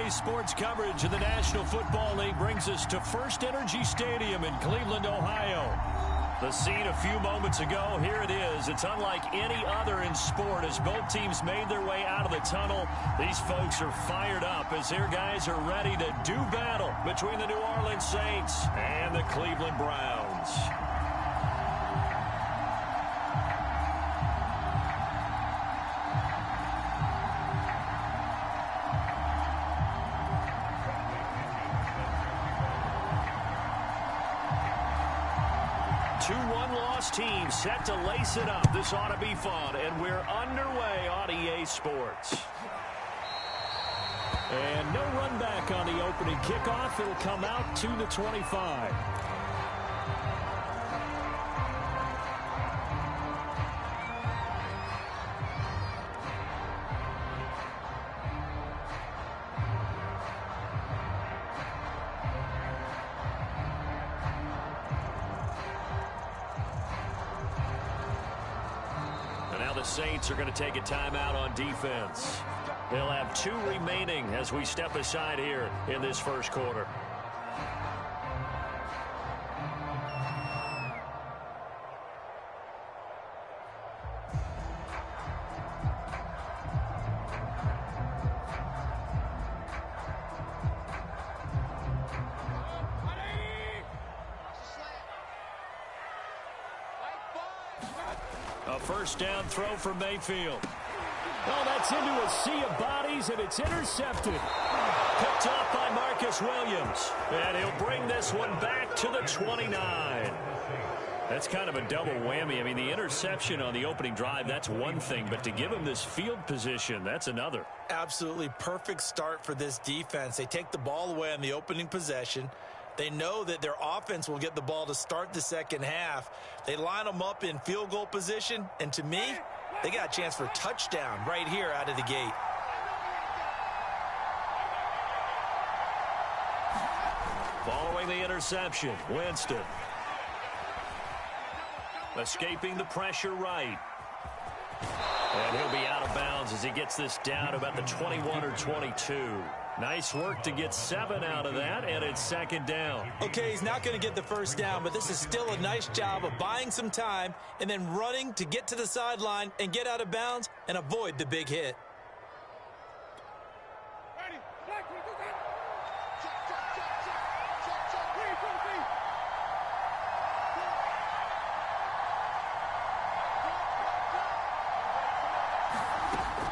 Saturday sports coverage of the National Football League brings us to First Energy Stadium in Cleveland, Ohio. The scene a few moments ago, here it is. It's unlike any other in sport as both teams made their way out of the tunnel. These folks are fired up as their guys are ready to do battle between the New Orleans Saints and the Cleveland Browns. Two one-loss teams set to lace it up. This ought to be fun, and we're underway on EA Sports. And no run back on the opening kickoff. It'll come out to the 25. Saints are going to take a timeout on defense. They'll have 2 remaining as we step aside here in this first quarter. A first down throw for Mayfield. Oh, that's into a sea of bodies, and it's intercepted. Picked off by Marcus Williams. And he'll bring this one back to the 29. That's kind of a double whammy. I mean, the interception on the opening drive, that's one thing. But to give him this field position, that's another. Absolutely perfect start for this defense. They take the ball away on the opening possession. They know that their offense will get the ball to start the second half. They line them up in field goal position, and to me, they got a chance for a touchdown right here out of the gate. Following the interception, Winston. Escaping the pressure right. And he'll be out of bounds as he gets this down to about the 21 or 22. Nice work to get 7 out of that, and it's second down. Okay, he's not going to get the first down, but this is still a nice job of buying some time and then running to get to the sideline and get out of bounds and avoid the big hit.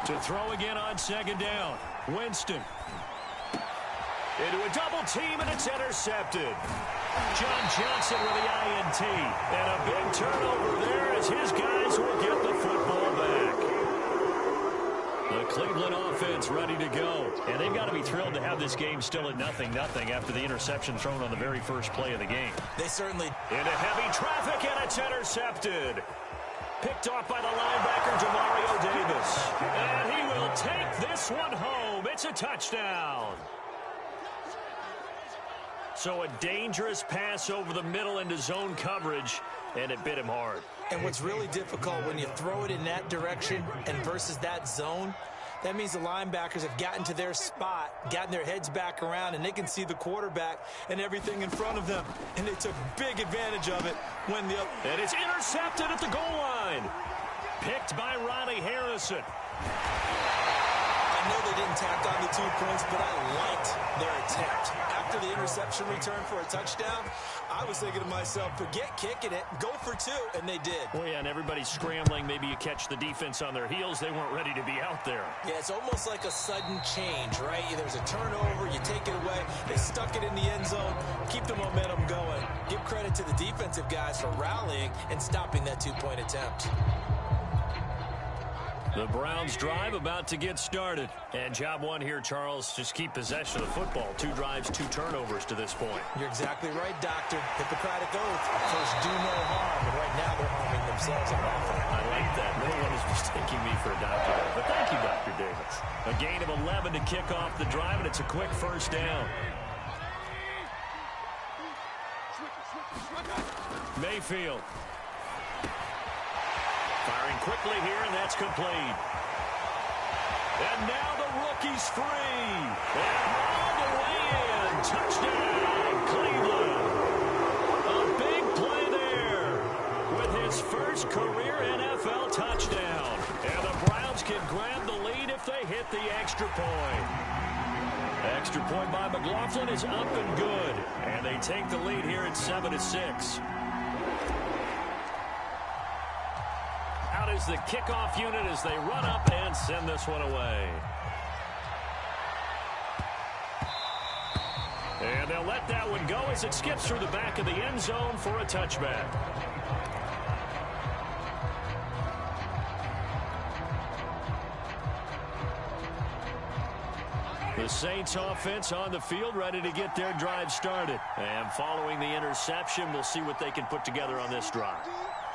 To throw again on second down. Winston. Into a double team, and it's intercepted. John Johnson with the INT. And a big turnover there as his guys will get the football back. The Cleveland offense ready to go. And they've got to be thrilled to have this game still at 0-0 after the interception thrown on the very first play of the game. They certainly... Into heavy traffic, and it's intercepted. Picked off by the linebacker, Demario Davis. And he will take this one home. It's a touchdown. So a dangerous pass over the middle into zone coverage, and it bit him hard. And what's really difficult when you throw it in that direction and versus that zone, that means the linebackers have gotten to their spot, gotten their heads back around, and they can see the quarterback and everything in front of them. And they took big advantage of it when the... And it's intercepted at the goal line. Picked by Ronnie Harrison. I know they didn't tack on the 2 points, but I liked their attempt. After the interception return for a touchdown, I was thinking to myself, forget kicking it, go for 2, and they did. Well, yeah, and everybody's scrambling. Maybe you catch the defense on their heels. They weren't ready to be out there. Yeah, it's almost like a sudden change, right? There's a turnover, you take it away, they stuck it in the end zone, keep the momentum going. Give credit to the defensive guys for rallying and stopping that 2-point attempt. The Browns drive about to get started. And job one here, Charles, just keep possession of the football. 2 drives, 2 turnovers to this point. You're exactly right, Doctor. Hippocratic oath. First, do no harm. And right now, they're harming themselves on offense. I like that. No one is mistaking me for a doctor. But thank you, Dr. Davis. A gain of 11 to kick off the drive, and it's a quick first down. Mayfield. Firing quickly here, and that's complete. And now the rookie's free. And all the way in. Touchdown, Cleveland. A big play there with his first career NFL touchdown. And the Browns can grab the lead if they hit the extra point. Extra point by McLaughlin is up and good. And they take the lead here at 7-6. Out is the kickoff unit as they run up and send this one away. And they'll let that one go as it skips through the back of the end zone for a touchback. The Saints offense on the field ready to get their drive started. And following the interception, we'll see what they can put together on this drive.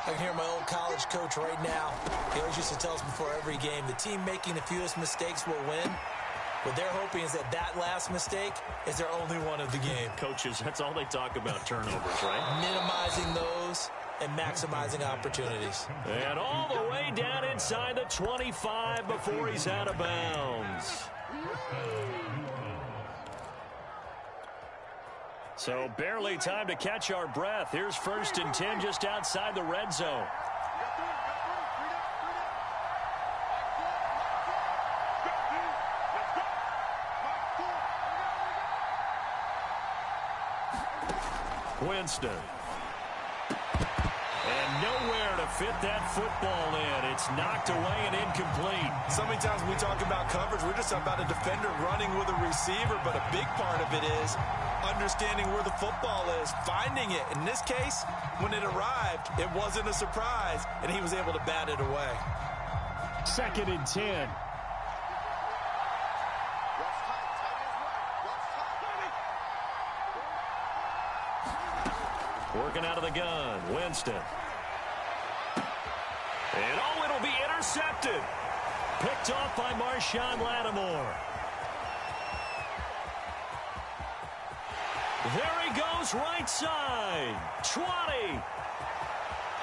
I can hear my old college coach right now. He always used to tell us before every game, the team making the fewest mistakes will win. What they're hoping is that last mistake is their only one of the game. Coaches, that's all they talk about, turnovers, right? Minimizing those and maximizing opportunities. And all the way down inside the 25 before he's out of bounds. So barely time to catch our breath. Here's 1st and 10 just outside the red zone. Winston. And nowhere to fit that football in. It's knocked away and incomplete. So many times when we talk about coverage, we're just about a defender running with a receiver, but a big part of it is understanding where the football is, finding it. In this case, when it arrived, it wasn't a surprise, and he was able to bat it away. 2nd and 10. Working out of the gun, Winston. And it'll be intercepted. Picked off by Marshawn Lattimore. There he goes, right side. 20.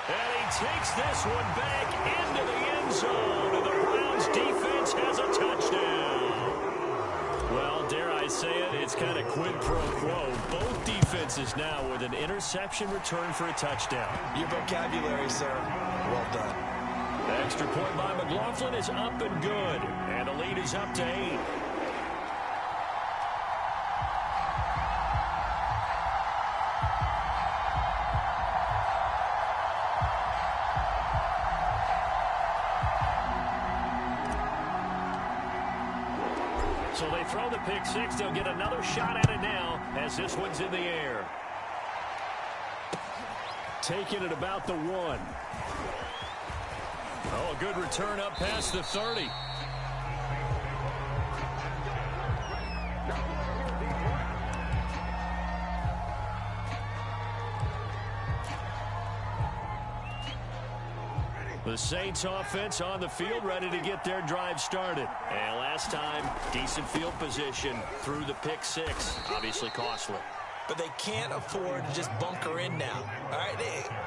And he takes this one back into the end zone. And the Browns defense has a touchdown. Well, dare I say it, it's kind of quid pro quo. Both defenses now with an interception return for a touchdown. Your vocabulary, sir. Well done. The extra point by McLaughlin is up and good. And the lead is up to 8. So they throw the pick six. They'll get another shot at it now as this one's in the air. Taking it about the 1. Oh, a good return up past the 30. The Saints offense on the field ready to get their drive started. And last time, decent field position through the pick six. Obviously costly. But they can't afford to just bunker in now. All right,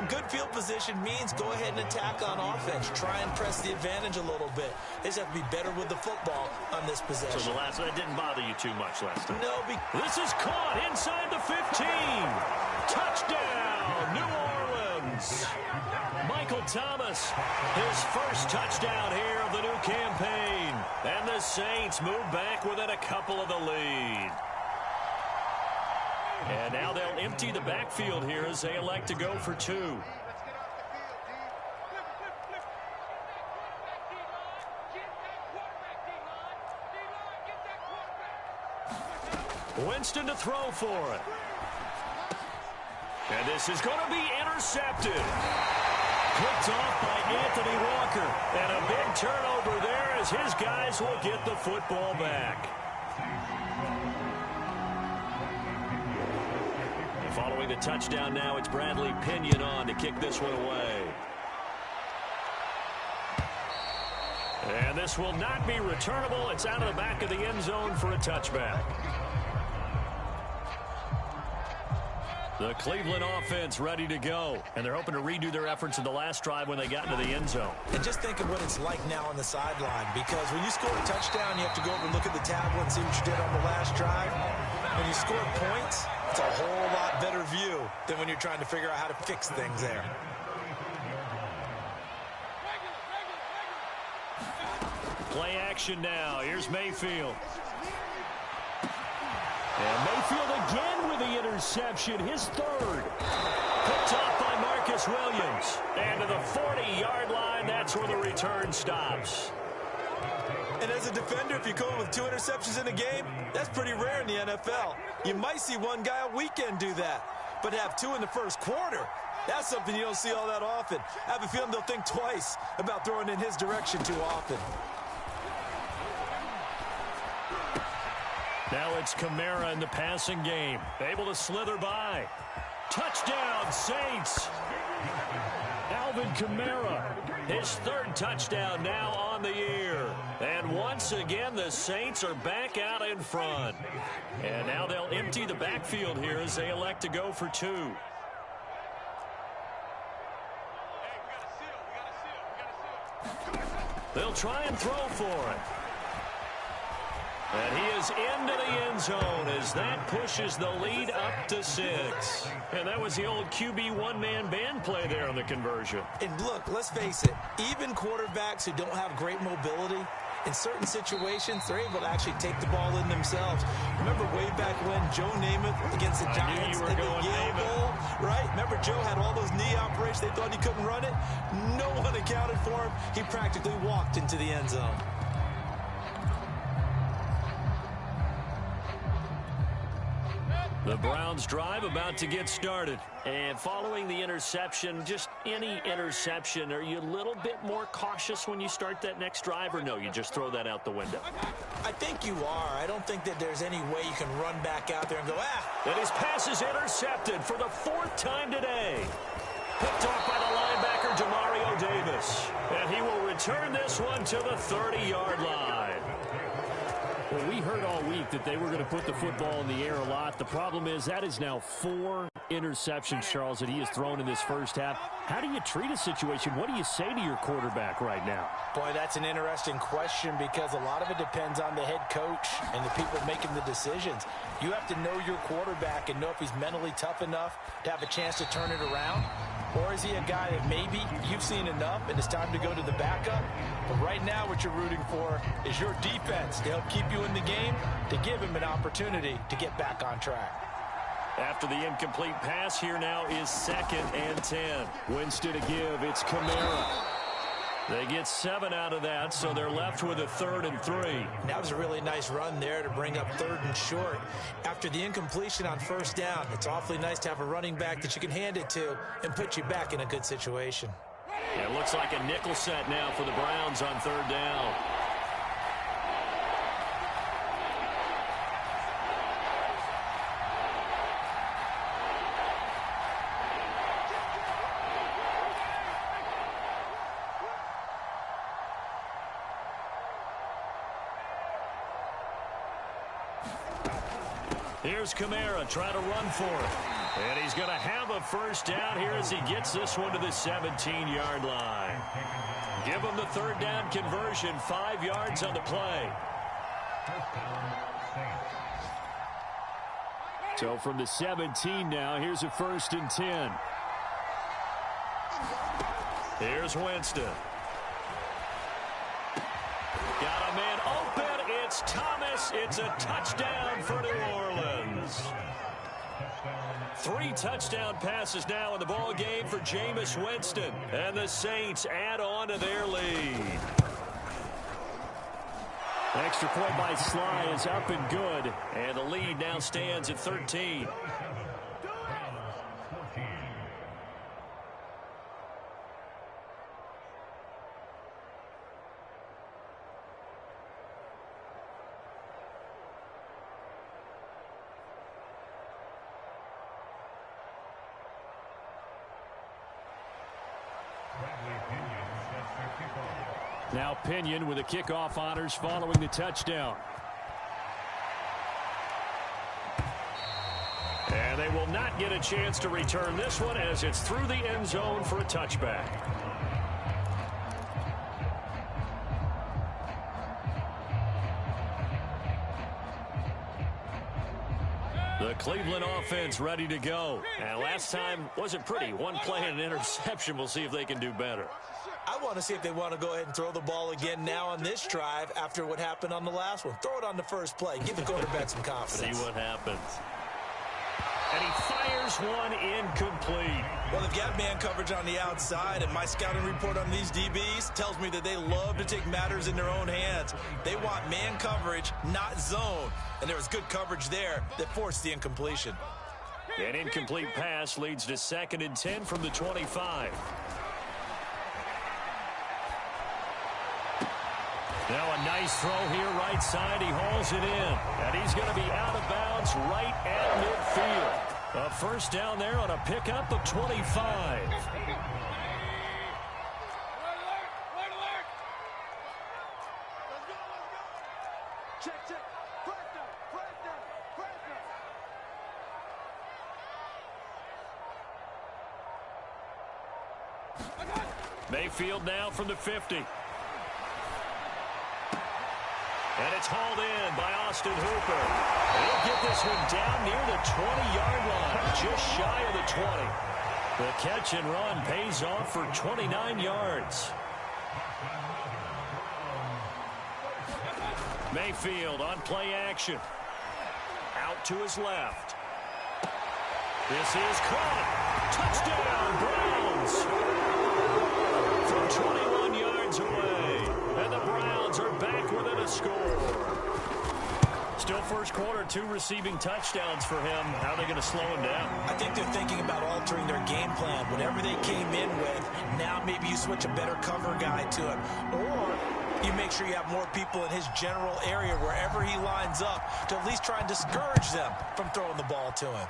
good field position means go ahead and attack on offense. Try and press the advantage a little bit. They just have to be better with the football on this possession. So the last one didn't bother you too much last time. No. This is caught inside the 15. Touchdown, New Orleans. Michael Thomas, his first touchdown here of the new campaign. And the Saints move back within a couple of the lead. And now they'll empty the backfield here as they elect to go for 2. Winston to throw for it. And this is going to be intercepted. Picked off by Anthony Walker. And a big turnover there as his guys will get the football back. Following the touchdown now, it's Bradley Pinion on to kick this one away. And this will not be returnable. It's out of the back of the end zone for a touchback. The Cleveland offense ready to go. And they're hoping to redo their efforts in the last drive when they got into the end zone. And just think of what it's like now on the sideline. Because when you score a touchdown, you have to go over and look at the tablet and see what you did on the last drive. When you score points, it's a whole lot better view than when you're trying to figure out how to fix things there. Play action now. Here's Mayfield. And Mayfield again with the interception, his third. Picked off by Marcus Williams. And to the 40-yard line, that's where the return stops. And as a defender, if you go with 2 interceptions in a game, that's pretty rare in the NFL. You might see one guy a weekend do that. But to have 2 in the first quarter, that's something you don't see all that often. I have a feeling they'll think twice about throwing in his direction too often. Now it's Kamara in the passing game. Able to slither by. Touchdown, Saints. Alvin Kamara, his 3rd touchdown now on the year. And once again, the Saints are back out in front. And now they'll empty the backfield here as they elect to go for 2. They'll try and throw for it. And he is into the end zone as that pushes the lead up to 6. And that was the old QB one-man band play there on the conversion. And look, let's face it, even quarterbacks who don't have great mobility, in certain situations, they're able to actually take the ball in themselves. Remember way back when Joe Namath against the Giants in the Yale Bowl, right? Remember Joe had all those knee operations. They thought he couldn't run it. No one accounted for him. He practically walked into the end zone. The Browns drive about to get started. And following the interception, just any interception, are you a little bit more cautious when you start that next drive, or no, you just throw that out the window? I think you are. I don't think that there's any way you can run back out there and go, And his pass is intercepted for the 4th time today. Picked off by the linebacker, Demario Davis. And he will return this one to the 30-yard line. Well, we heard all week that they were going to put the football in the air a lot. The problem is that is now 4 interceptions, Charles, that he has thrown in this first half. How do you treat a situation? What do you say to your quarterback right now? Boy, that's an interesting question because a lot of it depends on the head coach and the people making the decisions. You have to know your quarterback and know if he's mentally tough enough to have a chance to turn it around. Or is he a guy that maybe you've seen enough and it's time to go to the backup? But right now what you're rooting for is your defense to help keep you in the game, to give him an opportunity to get back on track. After the incomplete pass, here now is 2nd and 10. Winston to give. It's Kamara. They get 7 out of that, so they're left with a 3rd and 3. That was a really nice run there to bring up 3rd and short. After the incompletion on 1st down, it's awfully nice to have a running back that you can hand it to and put you back in a good situation. It looks like a nickel set now for the Browns on 3rd down. Here's Kamara trying to run for it. And he's going to have a 1st down here as he gets this one to the 17-yard line. Give him the 3rd down conversion, 5 yards on the play. So from the 17 now, here's a 1st and 10. Here's Winston. Got a man open. It's Thomas. It's a touchdown for New Orleans. 3 touchdown passes now in the ball game for Jameis Winston. And the Saints add on to their lead. Extra point by Sly is up and good. And the lead now stands at 13. Now Pinion with the kickoff honors following the touchdown. And they will not get a chance to return this one as it's through the end zone for a touchback. The Cleveland offense ready to go. And last time wasn't pretty. One play and an interception. We'll see if they can do better. I want to see if they want to go ahead and throw the ball again now on this drive after what happened on the last one. Throw it on the first play. Give the quarterback some confidence. See what happens. And he fires one incomplete. Well, they've got man coverage on the outside, and my scouting report on these DBs tells me that they love to take matters in their own hands. They want man coverage, not zone. And there was good coverage there that forced the incompletion. An incomplete pass leads to 2nd and 10 from the 25. Now a nice throw here right side. He hauls it in. And he's going to be out of bounds right at midfield. A first down there on a pickup of 25. Mayfield now from the 50. And it's hauled in by Austin Hooper. And he'll get this one down near the 20-yard line, just shy of the 20. The catch and run pays off for 29 yards. Mayfield on play action. Out to his left. This is caught. Touchdown, Browns. From 21 yards away. And the Browns are back within a score. Still first quarter, 2 receiving touchdowns for him. How are they going to slow him down? I think they're thinking about altering their game plan. Whatever they came in with, now maybe you switch a better cover guy to him. Or you make sure you have more people in his general area wherever he lines up to at least try and discourage them from throwing the ball to him.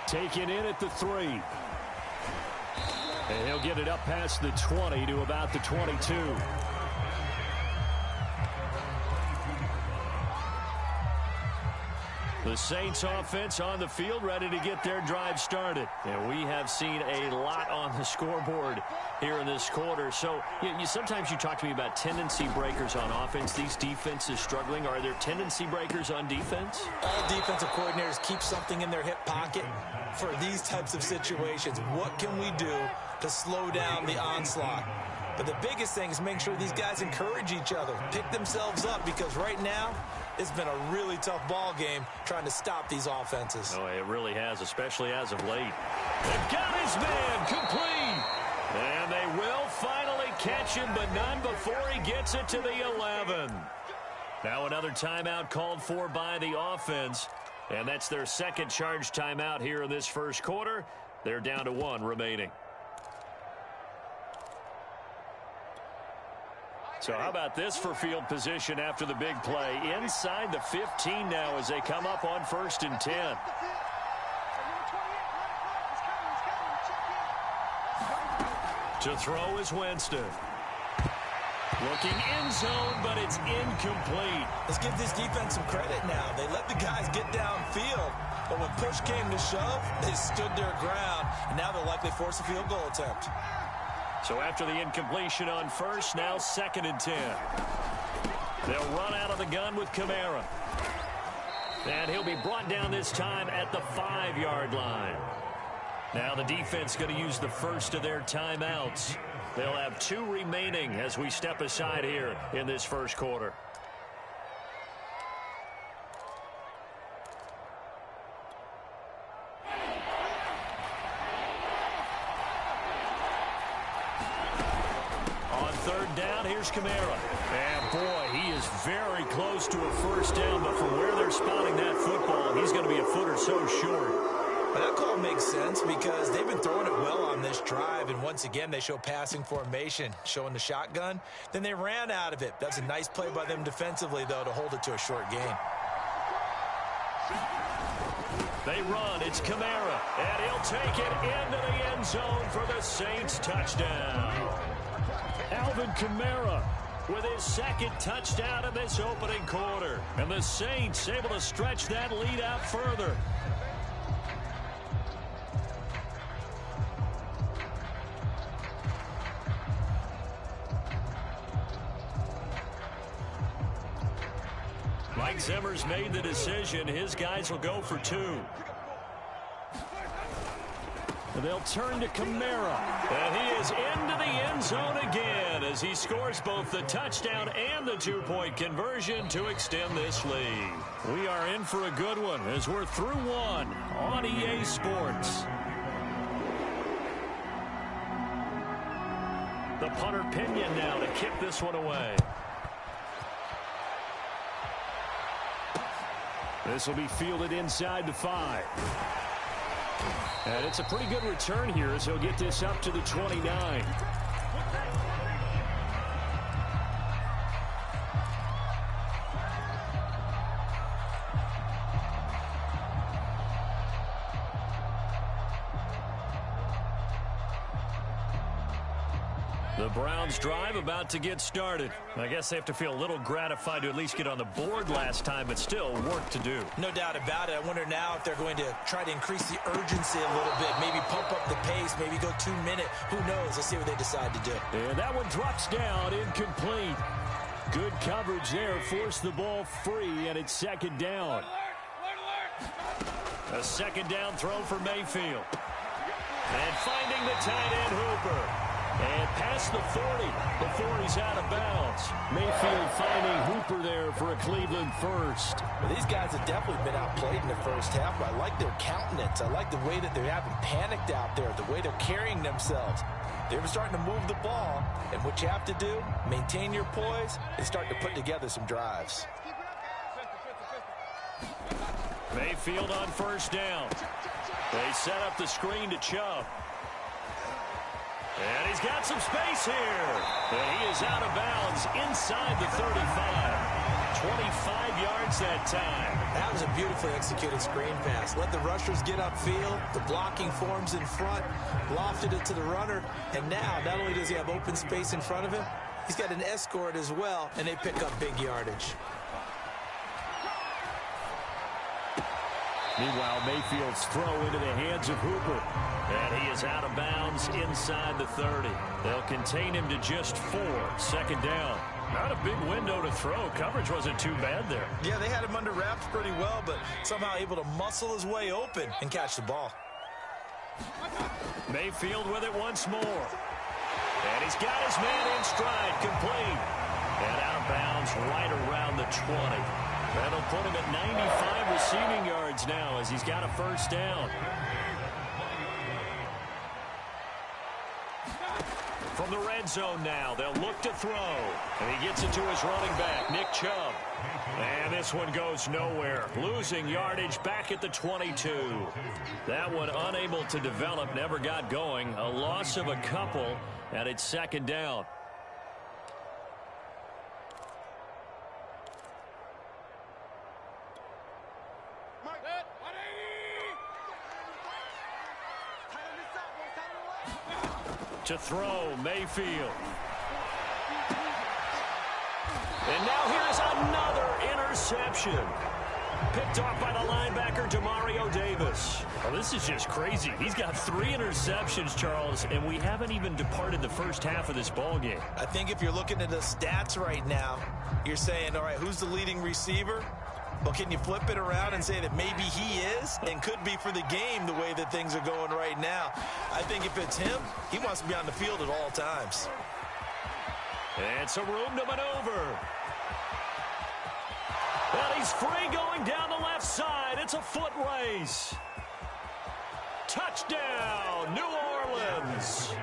Taken in at the 3. And he'll get it up past the 20 to about the 22. The Saints offense on the field ready to get their drive started. And we have seen a lot on the scoreboard here in this quarter. So sometimes you talk to me about tendency breakers on offense. These defenses struggling. Are there tendency breakers on defense? All defensive coordinators keep something in their hip pocket for these types of situations. What can we do to slow down the onslaught? But the biggest thing is make sure these guys encourage each other, pick themselves up, because right now it's been a really tough ball game trying to stop these offenses. Oh, it really has, especially as of late. They've got his man complete. And they will finally catch him, but none before he gets it to the 11. Now another timeout called for by the offense. And that's their second charge timeout here in this first quarter. They're down to 1 remaining. So how about this for field position after the big play? Inside the 15 now as they come up on 1st and 10. To throw is Winston. Looking end zone, but it's incomplete. Let's give this defense some credit now. They let the guys get downfield, but when push came to shove, they stood their ground, and now they'll likely force a field goal attempt. So after the incompletion on 1st, now 2nd and 10. They'll run out of the gun with Kamara. And he'll be brought down this time at the 5-yard line. Now the defense going to use the first of their timeouts. They'll have 2 remaining as we step aside here in this first quarter. On 3rd down, here's Kamara. And boy, he is very close to a first down, but from where they're spotting that football, he's going to be a foot or so short. Well, that call makes sense because they've been throwing it well on this drive, and once again, they show passing formation, showing the shotgun. Then they ran out of it. That's a nice play by them defensively, though, to hold it to a short gain. They run. It's Kamara, and he'll take it into the end zone for the Saints touchdown. Alvin Kamara with his second touchdown in this opening quarter. And the Saints able to stretch that lead out further. Mike Zimmer's made the decision. His guys will go for 2. And they'll turn to Kamara. And he is into the end zone again as he scores both the touchdown and the 2-point conversion to extend this lead. We are in for a good one as we're through 1 on EA Sports. The punter Pinion now to kick this one away. This will be fielded inside the 5. And it's a pretty good return here as he'll get this up to the 29. The Browns drive about to get started. I guess they have to feel a little gratified to at least get on the board last time, but still work to do. No doubt about it. I wonder now if they're going to try to increase the urgency a little bit, maybe pump up the pace, maybe go 2-minute. Who knows? Let's see what they decide to do. And that one drops down, incomplete. Good coverage there, forced the ball free, and it's second down. A second down throw for Mayfield. And finding the tight end Hooper. And past the 40 before he's out of bounds. Mayfield finding Hooper there for a Cleveland first. Well, these guys have definitely been outplayed in the first half, but I like their countenance. I like the way that they haven't panicked out there, the way they're carrying themselves. They're starting to move the ball, and what you have to do, maintain your poise and start to put together some drives. Mayfield on first down. They set up the screen to Chubb. And he's got some space here. And he is out of bounds inside the 35. 25 yards that time. That was a beautifully executed screen pass. Let the rushers get upfield. The blocking forms in front. Lofted it to the runner. And now, not only does he have open space in front of him, he's got an escort as well, and they pick up big yardage. Meanwhile, Mayfield's throw into the hands of Hooper. And he is out of bounds inside the 30. They'll contain him to just 4. Second down. Not a big window to throw. Coverage wasn't too bad there. Yeah, they had him under wraps pretty well, but somehow able to muscle his way open and catch the ball. Mayfield with it once more. And he's got his man in stride, complete. And out of bounds right around the 20. That'll put him at 95 receiving yards now as he's got a first down. From the red zone now, they'll look to throw. And he gets it to his running back, Nick Chubb. And this one goes nowhere. Losing yardage back at the 22. That one unable to develop, never got going. A loss of a couple, and it's second down. To throw, Mayfield. And now here's another interception. Picked off by the linebacker, Demario Davis. Oh, this is just crazy. He's got 3 interceptions, Charles, and we haven't even departed the first half of this ballgame. I think if you're looking at the stats right now, you're saying, all right, who's the leading receiver? Well, can you flip it around and say that maybe he is and could be for the game the way that things are going right now? I think if it's him, he wants to be on the field at all times. And some room to maneuver. And he's free going down the left side. It's a foot race. Touchdown, New Orleans.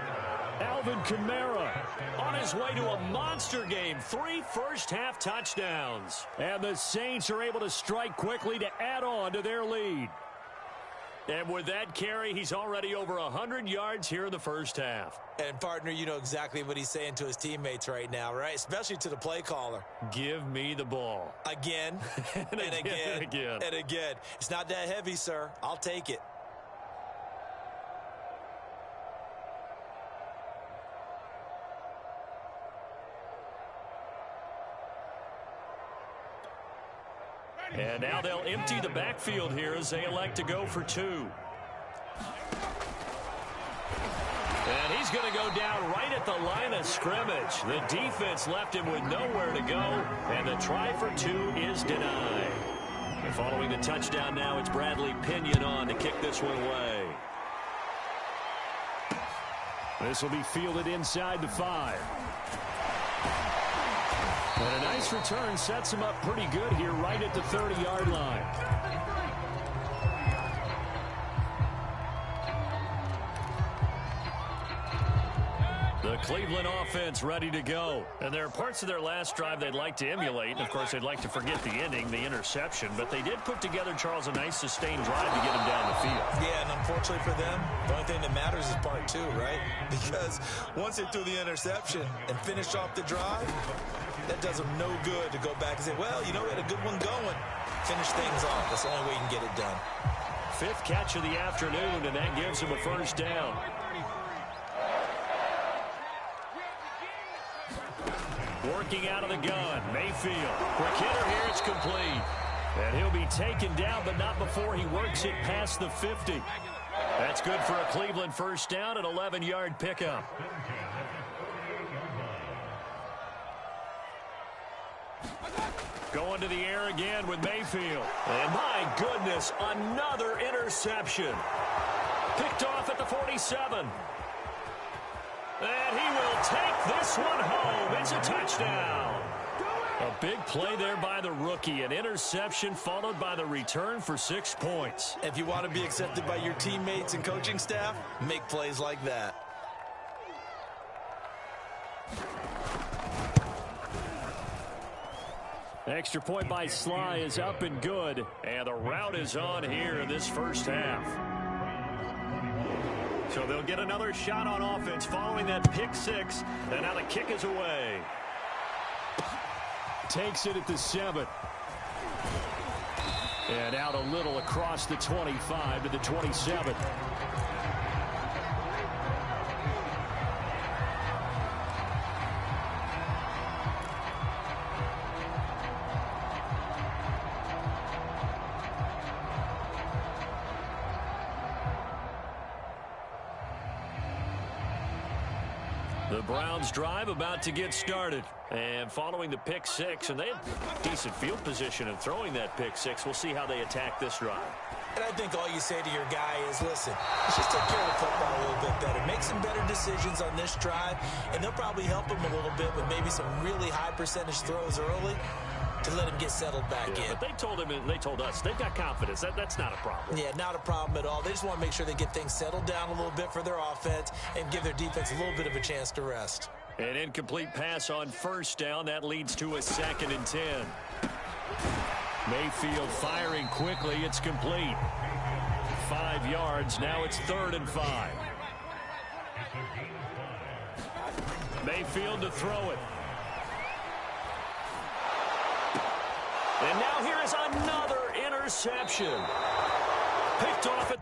Alvin Kamara on his way to a monster game. 3 first-half touchdowns. And the Saints are able to strike quickly to add on to their lead. And with that carry, he's already over 100 yards here in the first half. And, partner, you know exactly what he's saying to his teammates right now, right? Especially to the play caller. Give me the ball. Again, and again, and again. It's not that heavy, sir. I'll take it. And now they'll empty the backfield here as they elect to go for 2. And he's going to go down right at the line of scrimmage. The defense left him with nowhere to go, and the try for 2 is denied. And following the touchdown now, it's Bradley Pinion on to kick this one away. This will be fielded inside the 5. And a nice return sets him up pretty good here right at the 30-yard line. The Cleveland offense ready to go. And there are parts of their last drive they'd like to emulate. And, of course, they'd like to forget the ending, the interception. But they did put together, Charles, a nice sustained drive to get him down the field. Yeah, and unfortunately for them, the only thing that matters is part 2, right? Because once they threw the interception and finished off the drive, that does them no good to go back and say, well, you know, we had a good one going. Finish things off. That's the only way you can get it done. 5th catch of the afternoon, and that gives him a first down. Working out of the gun, Mayfield. Quick hitter here, it's complete. And he'll be taken down, but not before he works it past the 50. That's good for a Cleveland first down, an 11-yard pickup. Going to the air again with Mayfield. And my goodness, another interception. Picked off at the 47. And he will take this one home. It's a touchdown. A big play there by the rookie. An interception followed by the return for 6 points. If you want to be accepted by your teammates and coaching staff, make plays like that. Extra point by Sly is up and good. And the route is on here in this first half. So they'll get another shot on offense following that pick 6. And now the kick is away. Takes it at the 7. And out a little across the 25 to the 27. The Browns drive about to get started. And following the pick 6, and they had decent field position in throwing that pick 6. We'll see how they attack this drive. And I think all you say to your guy is, listen, let's just take care of the football a little bit better. Make some better decisions on this drive, and they'll probably help him a little bit with maybe some really high percentage throws early to let him get settled back in. But they told him, and they told us, they've got confidence. That's not a problem. Yeah, not a problem at all. They just want to make sure they get things settled down a little bit for their offense and give their defense a little bit of a chance to rest. An incomplete pass on first down. That leads to a 2nd and 10. Mayfield firing quickly. It's complete. 5 yards. Now it's 3rd and 5. Mayfield to throw it. And now here is another interception. Picked off at